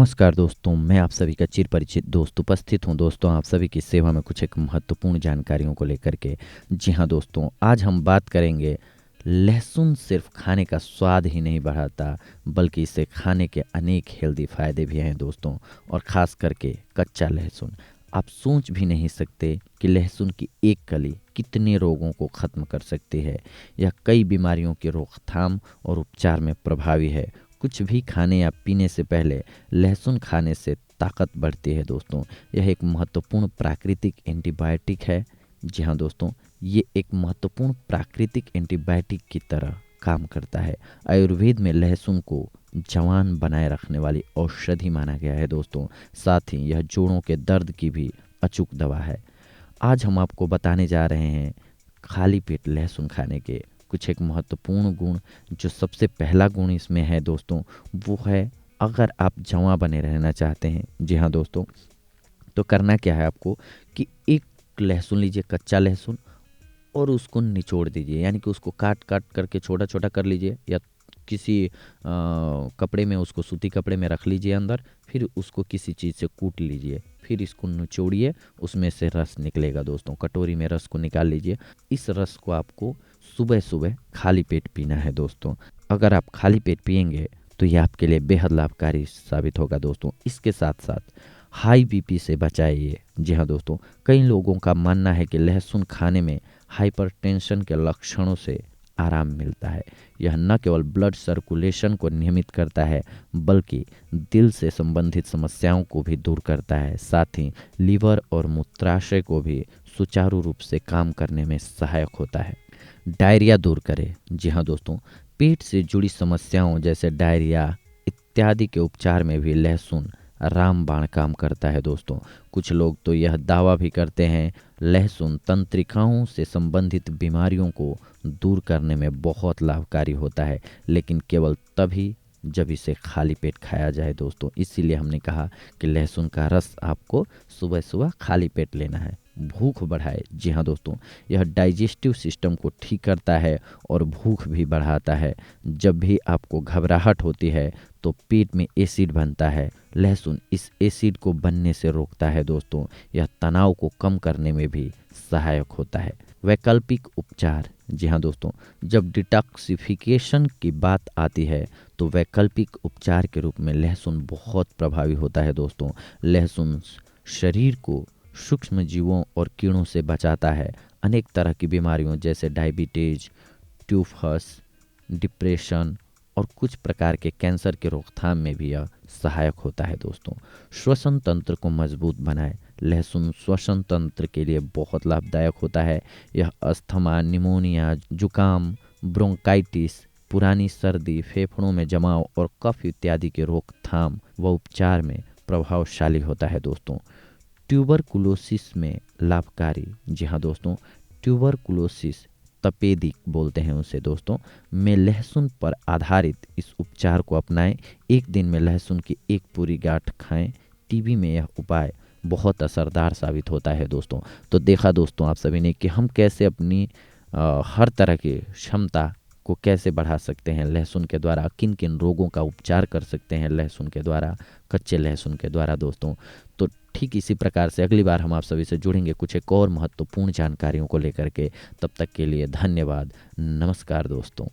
नमस्कार दोस्तों, मैं आप सभी का चिर परिचित दोस्त उपस्थित हूँ दोस्तों आप सभी की सेवा में कुछ एक महत्वपूर्ण जानकारियों को लेकर के। जी हाँ दोस्तों, आज हम बात करेंगे लहसुन सिर्फ खाने का स्वाद ही नहीं बढ़ाता बल्कि इसे खाने के अनेक हेल्दी फायदे भी हैं दोस्तों। और ख़ास करके कच्चा लहसुन, आप सोच भी नहीं सकते कि लहसुन की एक कली कितने रोगों को ख़त्म कर सकती है। यह कई बीमारियों की रोकथाम और उपचार में प्रभावी है। कुछ भी खाने या पीने से पहले लहसुन खाने से ताकत बढ़ती है दोस्तों। यह एक महत्वपूर्ण प्राकृतिक एंटीबायोटिक है। जी हाँ दोस्तों, ये एक महत्वपूर्ण प्राकृतिक एंटीबायोटिक की तरह काम करता है। आयुर्वेद में लहसुन को जवान बनाए रखने वाली औषधि माना गया है दोस्तों। साथ ही यह जोड़ों के दर्द की भी अचूक दवा है। आज हम आपको बताने जा रहे हैं खाली पेट लहसुन खाने के कुछ एक महत्वपूर्ण गुण। जो सबसे पहला गुण इसमें है दोस्तों, वो है अगर आप जवां बने रहना चाहते हैं, जी हाँ दोस्तों, तो करना क्या है आपको कि एक लहसुन लीजिए, कच्चा लहसुन, और उसको निचोड़ दीजिए, यानी कि उसको काट काट करके छोटा छोटा कर लीजिए या किसी कपड़े में, उसको सूती कपड़े में रख लीजिए अंदर। फिर उसको किसी चीज़ से कूट लीजिए, फिर इसको निचोड़िए, उसमें से रस निकलेगा दोस्तों। कटोरी में रस को निकाल लीजिए। इस रस को आपको सुबह सुबह खाली पेट पीना है दोस्तों। अगर आप खाली पेट पिएंगे तो ये आपके लिए बेहद लाभकारी साबित होगा दोस्तों। इसके साथ साथ हाई बीपी से बचाइए। जी हाँ दोस्तों, कई लोगों का मानना है कि लहसुन खाने में हाइपरटेंशन के लक्षणों से आराम मिलता है। यह न केवल ब्लड सर्कुलेशन को नियमित करता है बल्कि दिल से संबंधित समस्याओं को भी दूर करता है। साथ ही लीवर और मूत्राशय को भी सुचारू रूप से काम करने में सहायक होता है। डायरिया दूर करे। जी हाँ दोस्तों, पेट से जुड़ी समस्याओं जैसे डायरिया इत्यादि के उपचार में भी लहसुन रामबाण काम करता है दोस्तों। कुछ लोग तो यह दावा भी करते हैं लहसुन तंत्रिकाओं से संबंधित बीमारियों को दूर करने में बहुत लाभकारी होता है, लेकिन केवल तभी जब इसे खाली पेट खाया जाए दोस्तों। इसीलिए हमने कहा कि लहसुन का रस आपको सुबह सुबह खाली पेट लेना है। भूख बढ़ाए। जी हाँ दोस्तों, यह डाइजेस्टिव सिस्टम को ठीक करता है और भूख भी बढ़ाता है। जब भी आपको घबराहट होती है तो पेट में एसिड बनता है, लहसुन इस एसिड को बनने से रोकता है दोस्तों। यह तनाव को कम करने में भी सहायक होता है। वैकल्पिक उपचार। जी हाँ दोस्तों, जब डिटॉक्सिफिकेशन की बात आती है तो वैकल्पिक उपचार के रूप में लहसुन बहुत प्रभावी होता है दोस्तों। लहसुन शरीर को सूक्ष्म जीवों और कीड़ों से बचाता है। अनेक तरह की बीमारियों जैसे डायबिटीज, ट्यूफस, डिप्रेशन और कुछ प्रकार के कैंसर के रोकथाम में भी यह सहायक होता है दोस्तों। श्वसन तंत्र को मजबूत बनाए। लहसुन श्वसन तंत्र के लिए बहुत लाभदायक होता है। यह अस्थमा, निमोनिया, जुकाम, ब्रोंकाइटिस, पुरानी सर्दी, फेफड़ों में जमाव और कफ इत्यादि के रोकथाम व उपचार में प्रभावशाली होता है दोस्तों। ट्यूबरकुलोसिस में लाभकारी। जी हाँ दोस्तों, ट्यूबरकुलोसिस तपेदिक बोलते हैं उसे दोस्तों, में लहसुन पर आधारित इस उपचार को अपनाएं। एक दिन में लहसुन की एक पूरी गांठ खाएं। टीबी में यह उपाय बहुत असरदार साबित होता है दोस्तों। तो देखा दोस्तों आप सभी ने कि हम कैसे अपनी हर तरह की क्षमता को कैसे बढ़ा सकते हैं लहसुन के द्वारा, किन किन रोगों का उपचार कर सकते हैं लहसुन के द्वारा, कच्चे लहसुन के द्वारा दोस्तों। तो ठीक इसी प्रकार से अगली बार हम आप सभी से जुड़ेंगे कुछ एक और महत्वपूर्ण जानकारियों को लेकर के। तब तक के लिए धन्यवाद। नमस्कार दोस्तों।